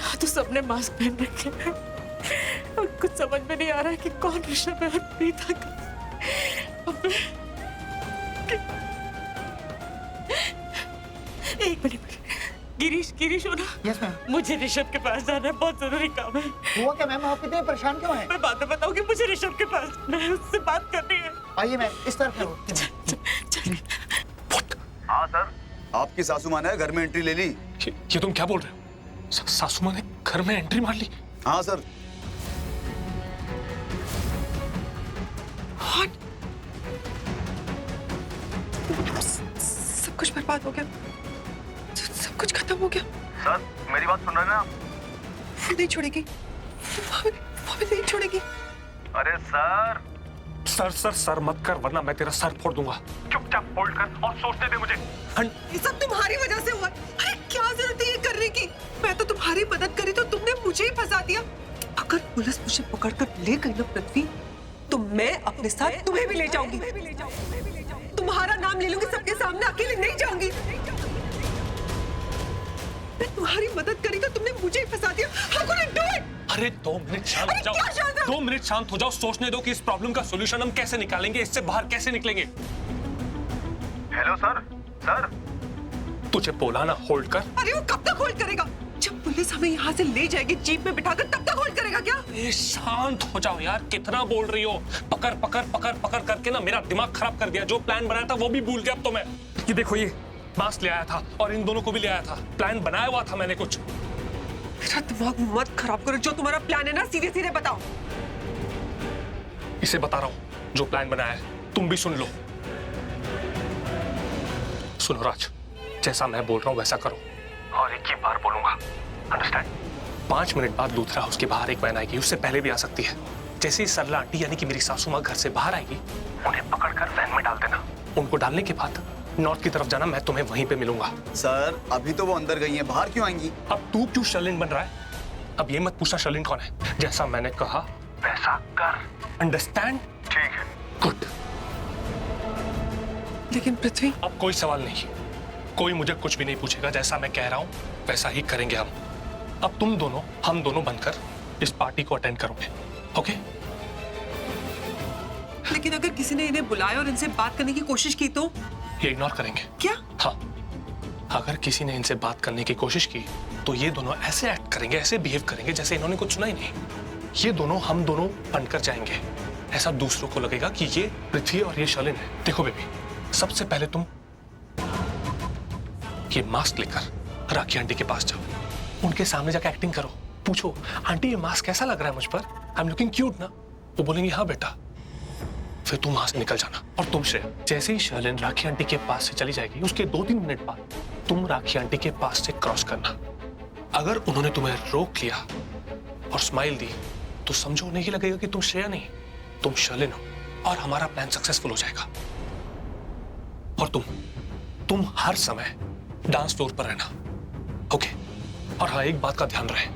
यहाँ तो सबने मास्क पहन रखे हैं और कुछ समझ में नहीं आ रहा है कि कौन ऋषभ है और प्रीता का। एक मिनट, गिरीश हो ना? Yes ma'am. मुझे ऋषभ के पास जाना है, बहुत जरूरी काम है। हुआ क्या मैम, आप इतने परेशान क्यों हैं? मैं बाद में बताऊंगी, मुझे ऋषभ के पास जाना है, उससे बात करनी है। आइए मैम, इस तरफ हाँ सर, आपकी सासू माँ ने घर में एंट्री ले ली। ये तुम क्या बोल रहे हो? सासू माँ ने घर में एंट्री मार ली? हाँ सर। सब कुछ बर्बाद हो गया, सब कुछ खत्म हो गया। सर मेरी बात सुन रहे हैं आप? वो नहीं छोड़ेगी, वो भी नहीं छोड़ेगी। अरे सर सर मत कर, वरना मैं तेरा सर फोड़ दूंगा। चुपचाप होल्ड कर और सोचने दे मुझे। ये सब तुम्हारी वजह से हुआ। अरे क्या जरूरत है ये करने की? मैं तो तुम्हारी मदद करी तो तुमने मुझे ही फंसा दिया। अगर पुलिस मुझे पकड़कर ले गई ना पृथ्वी, तो मैं अपने साथ तुम्हें भी ले जाऊंगी। तुम्हारा नाम ले लूंगी सबके सामने, अकेले नहीं जाऊंगी। मैं तुम्हारी मदद करी तो तुमने मुझे ही फंसा दिया। How could you do it? अरे 2 मिनट शांत हो जाओ, 2 मिनट शांत हो जाओ, सोचने दो कि इस प्रॉब्लम का सॉल्यूशन हम कैसे निकालेंगे, इससे बाहर कैसे निकलेंगे। Hello sir. सर तुझे बोला ना होल्ड कर। अरे वो कब तक होल्ड करेगा? जब पुलिस हमें यहाँ से ले जाएगी जीप में बिठाकर, तब तक होल्ड करेगा क्या? ए, शांत हो जाओ यार, कितना बोल रही हो? पकड़ करके ना मेरा दिमाग खराब कर दिया। जो प्लान बनाया था वो भी भूल गया अब तो मैं। ये देखो, ये मास्क ले आया था और इन दोनों को भी ले आया था। प्लान बनाया हुआ था मैंने कुछ। मेरा दिमाग मत खराब करो। जो तुम्हारा प्लान है ना, सीधे सीधे बताओ। इसे बता रहा हूँ जो प्लान बनाया है, तुम भी सुन लो। सुनो राज, जैसा मैं बोल रहा हूँ वैसा करो, और एक ही बार बोलूंगा, अंडरस्टैंड? 5 मिनट बाद लूथरा हाउस के बाहर एक वैन आएगी, उससे पहले भी आ सकती है। जैसे ही सरला आंटी यानी कि मेरी सासू माँ घर से बाहर आएगी, उन्हें पकड़कर वैन में डाल देना। उनको डालने के बाद नॉर्थ की तरफ जाना, मैं तुम्हें वहीं पे मिलूंगा। सर अभी तो वो अंदर गई हैं, बाहर क्यों आएंगी? अब तू क्यों शर्लिन बन रहा है? अब ये मत पूछना शर्लिन कौन है। जैसा मैंने कहा वैसा कर, अंडरस्टैंड? ठीक है, गुड। लेकिन पृथ्वी, अब कोई सवाल नहीं, कोई मुझे कुछ भी नहीं पूछेगा। जैसा मैं कह रहा हूँ वैसा ही करेंगे हम। अब तुम दोनों, हम दोनों बनकर इस पार्टी को अटेंड करोगे, ओके? लेकिन अगर किसी ने इन्हें बुलाया और इनसे बात करने की कोशिश की तो? ये इग्नोर करेंगे। क्या? हाँ, अगर किसी ने इनसे बात करने की कोशिश की तो ये दोनों ऐसे एक्ट करेंगे, ऐसे बिहेव करेंगे जैसे इन्होंने कुछ सुना ही नहीं। ये दोनों हम दोनों बनकर जाएंगे, ऐसा दूसरों को लगेगा कि ये पृथ्वी और ये शर्लिन है। देखो बेबी, सबसे पहले तुम ये मास्क लेकर राखी आंटी के पास जाओ, उनके सामने जाकर एक्टिंग करो, पूछो आंटी ये मास्क कैसा लग रहा है मुझ पर, आई एम लुकिंग क्यूट ना? वो बोलेंगी हाँ बेटा। फिर तुम वहां से निकल जाना। और तुम श्रेया, जैसे ही शर्लिन राखी आंटी के पास से चली जाएगी, उसके 2-3 मिनट बाद तुम राखी आंटी के पास से क्रॉस करना। अगर उन्होंने तुम्हें रोक लिया और स्माइल दी तो समझो उन्हें ही लगेगा कि तुम श्रेया नहीं, तुम शर्लिन हो, और हमारा प्लान सक्सेसफुल हो जाएगा। और तुम हर समय डांस फ्लोर पर रहना, ओके? और हाँ, एक बात का ध्यान रहे,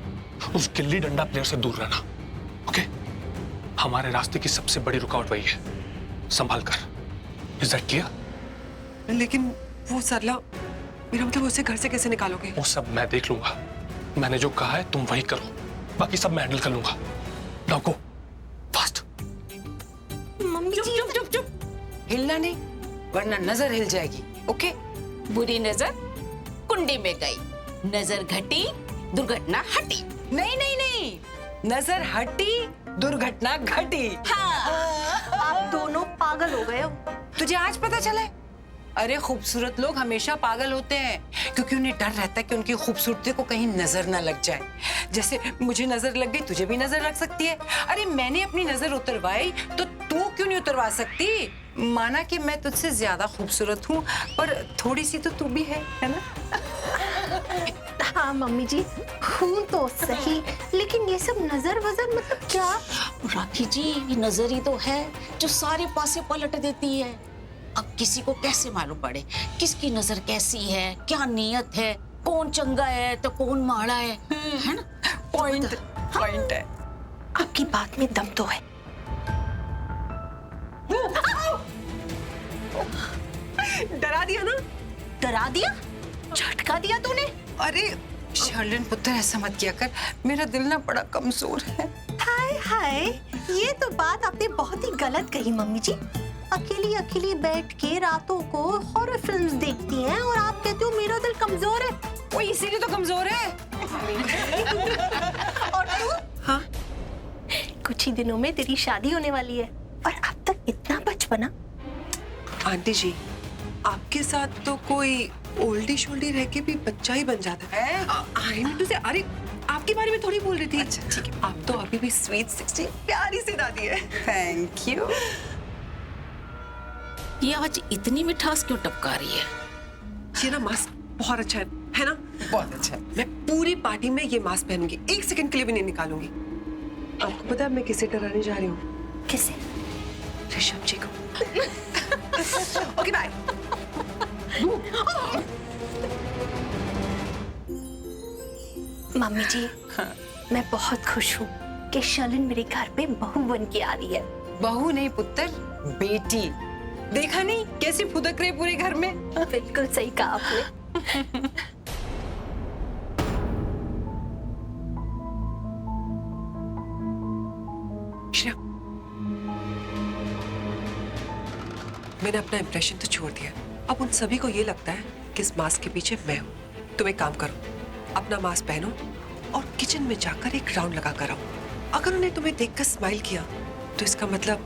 उस गिल्ली डंडा प्लेयर से दूर रहना, ओके? हमारे रास्ते की सबसे बड़ी रुकावट वही है, संभाल कर। Is that clear? लेकिन वो सरला, मेरा मतलब उसे घर से कैसे निकालोगे? वो सब मैं देख लूंगा। मैंने जो कहा है तुम वही करो, बाकी सब मैं हैंडल कर लूंगा। Now go fast. मम्मी चुप, हिलना नहीं वरना नजर हिल जाएगी, ओके? बुरी नजर कुंडी में गई, नजर घटी दुर्घटना हटी। नहीं, नजर हटी दुर्घटना घटी। आप दोनों पागल हो गए हो। तुझे आज पता चला है? अरे खूबसूरत लोग हमेशा पागल होते हैं, क्योंकि उन्हें डर रहता है कि उनकी खूबसूरती को कहीं नजर ना लग जाए। जैसे मुझे नजर लग गई, तुझे भी नजर लग सकती है। अरे मैंने अपनी नजर उतरवाई तो तू क्यों नहीं उतरवा सकती? माना कि मैं तुझसे ज्यादा खूबसूरत हूँ, पर थोड़ी सी तो तू भी है ना? हाँ मम्मी जी, हूँ तो सही, लेकिन ये सब नजर वजर मतलब क्या? राखी जी, ये नजर ही तो है जो सारे पासे पलट देती है। अब किसी को कैसे मालूम पड़े किसकी नजर कैसी है, क्या नीयत है, कौन चंगा है तो कौन माड़ा है ना? पॉइंट है। आपकी बात में दम तो है। डरा दिया ना? डरा दिया? झटका दिया तूने? अरे शर्लिन पुत्र ऐसा मत किया कर, मेरा दिल ना बड़ा कमजोर है। हाय हाय, ये तो बात आपने बहुत ही गलत कही मम्मी जी। अकेली अकेली बैठ के रातों को हॉरर फिल्म्स देखती हैं और आप कहते हो मेरा दिल कमजोर है। वो इसीलिए तो कमजोर है। और तू? हाँ कुछ ही दिनों में तेरी शादी होने वाली है और अब तक इतना बचपना। आंटी जी, आपके साथ तो कोई ओल्डी शोल्डी रह के भी बच्चा ही बन जाता है। आई मीन टू से, अरे आपके बारे में थोड़ी बोल रही थी। अच्छा ठीक है, आप तो अभी भी स्वीट 16 प्यारी सी दादी है। Thank you. ये आज इतनी मिठास क्यों टपका रही है? ये ना मास्क बहुत अच्छा है ना? बहुत अच्छा। मैं पूरी पार्टी में ये मास्क पहनूंगी, एक सेकंड के लिए भी नहीं निकालूंगी। आपको पता है मैं किसे डराने जा रही हूँ? किसे? ऋषभ जी को। Okay bye. मम्मी जी, मैं बहुत खुश हूँ कि शर्लिन मेरे घर पे बहू बन के आ रही है। बहू नहीं पुत्र, बेटी। देखा नहीं कैसी फुदक रहे पूरे घर में। बिल्कुल सही कहा आपने। श्रेया, मैंने अपना इंप्रेशन तो छोड़ दिया। अब उन सभी को ये लगता है कि इस मास्क के पीछे मैं हूँ। तुम एक काम करो, अपना मास्क पहनो और किचन में जाकर एक राउंड लगा कर आओ। अगर उन्हें तुम्हें देखकर स्माइल किया तो इसका मतलब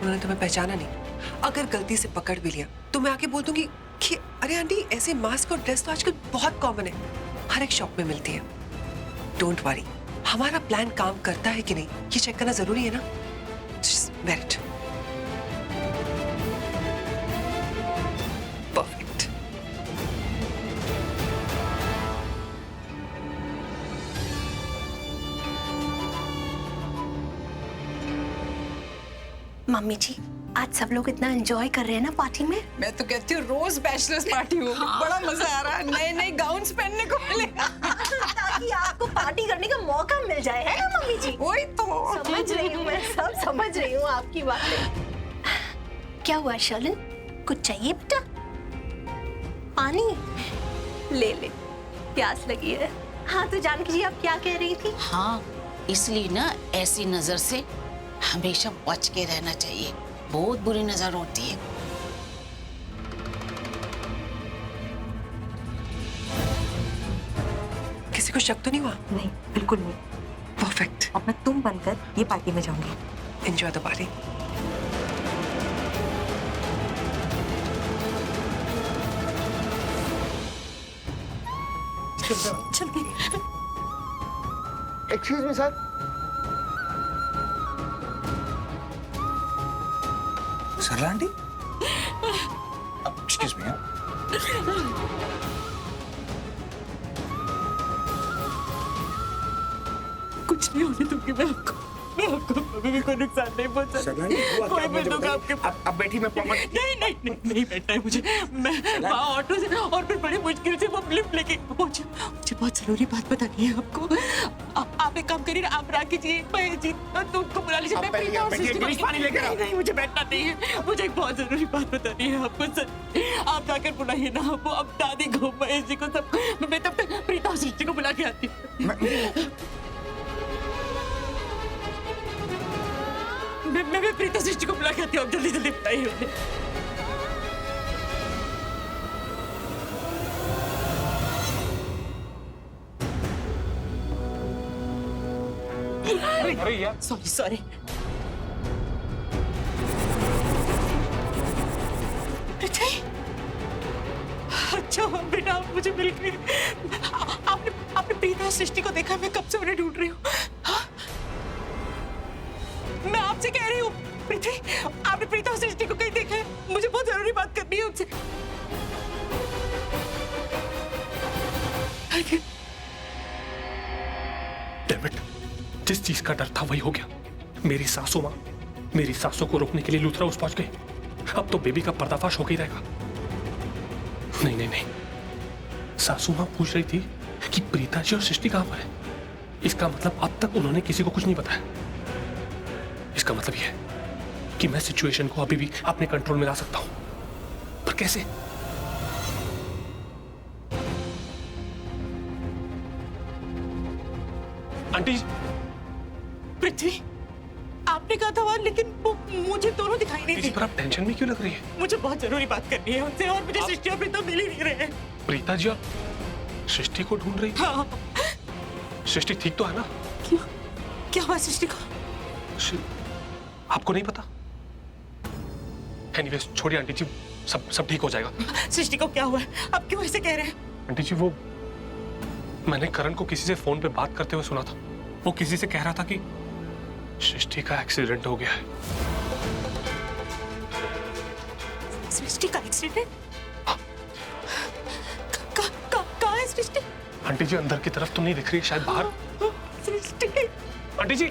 उन्होंने तुम्हें पहचाना नहीं। अगर गलती से पकड़ भी लिया तो मैं आके बोल दूंगी कि अरे आंटी, ऐसे मास्क और ड्रेस तो आजकल बहुत कॉमन है, हर एक शॉप में मिलती है। डोंट वरी, हमारा प्लान काम करता है कि नहीं ये चेक करना जरूरी है ना। Wear it. Perfect. Mummy ji, आज सब लोग इतना एंजॉय कर रहे हैं ना पार्टी में। मैं तो कहती हूँ रोज बैचलर्स पार्टी हो। बड़ा मजा आ रहा है, नए नए गाउन्स पहनने को मिलेगा। ताकि आपको पार्टी करने का मौका मिल जाए, है ना मम्मी जी? वही तो। समझ रही हूँ, मैं सब समझ रही हूँ आपकी बातें। क्या हुआ शर्लिन, कुछ चाहिए बेटा? पानी ले ले, प्यास लगी है। हाँ तो जानकी जी, आप क्या कह रही थी? हाँ, इसलिए ना ऐसी नजर से हमेशा बच के रहना चाहिए, बहुत बुरी नजर होती है। किसी को शक तो नहीं हुआ? नहीं, बिल्कुल नहीं। परफेक्ट। अब मैं तुम बनकर ये पार्टी में जाऊंगी। Enjoy the party. जल्दी। Excuse me sir. Sarla aunty, excuse me. कुछ नहीं होने दूंगी मैं आपको कभी भी कोई नुकसान नहीं पहुंचा। कोई भी दुख आपके। अब बैठी, मैं प्रॉमिस। नहीं बैठना है मुझे। मैं ऑटो से और फिर बड़ी मुश्किल से वो लिफ्ट लेके पहुंची। मुझे बहुत जरूरी बात बतानी है आपको। आप एक काम करिए, आप राखी जी, महेश जी, तो उनको बुला लीजिए। मैं प्रीता और सृष्टि को पानी लेकर आओ। नहीं, मुझे बैठना नहीं है। मुझे एक बहुत जरूरी बात बतानी है आपको सर। आप जाकर बुलाइए ना, वो अब दादी को, महेश जी को, सब। मैं तब तक प्रीता और सृष्टि को बुला के आती हूँ। मैं प्रीता सृष्टि को बुला के आती हूँ। जल्दी जल्दी बताइए उन्हें। अरे यार, सॉरी। अच्छा बेटा, आप मुझे मिल गए। आपने प्रीता और सृष्टि को देखा? मैं कब से उन्हें ढूंढ रही हूँ। मैं आपसे कह रही हूँ पृथ्वी, आपने प्रीता और सृष्टि को कहीं देखा है? मुझे बहुत जरूरी बात करनी है उनसे। डैम इट, जिस चीज का डर था वही हो गया। मेरी सासू माँ मेरी सासू को रोकने के लिए लूथरा हाउस पहुंच गई। अब तो बेबी का पर्दाफाश हो ही रहेगा। नहीं, सासू माँ पूछ रही थी कि प्रीता जी और सृष्टि कहां पर है। इसका मतलब अब तक उन्होंने किसी को कुछ नहीं बताया। इसका मतलब यह है कि मैं सिचुएशन को अभी भी अपने कंट्रोल में ला सकता हूं, पर कैसे? आंटी जी, पृथ्वी, आपने कहा था वहाँ, लेकिन वो मुझे दोनों दिखाई नहीं आंटी जी, दी। पर आप टेंशन में क्यों लग रही है? मुझे बहुत जरूरी बात करनी है उनसे, और मुझे सृष्टि और प्रीतम मिल ही नहीं रहे हैं। प्रीता जी और सृष्टि को ढूंढ रही? हाँ, सृष्टि ठीक तो है ना? क्यों? क्या हुआ सृष्टि को? आपको नहीं पता? एनीवेज छोड़िए आंटी जी, सब ठीक हो जाएगा। सृष्टि को क्या हुआ है? आप क्यों ऐसे कह रहे हैं? आंटी जी, वो मैंने करण को किसी से फोन पे बात करते हुए सुना था। वो किसी से कह रहा था कि सृष्टि का एक्सीडेंट हो गया है। सृष्टि का एक्सीडेंट? कहाँ है सृष्टि? आंटी जी, अंदर की तरफ तो नहीं दिख रही, शायद बाहर। सृष्टि, आंटी जी,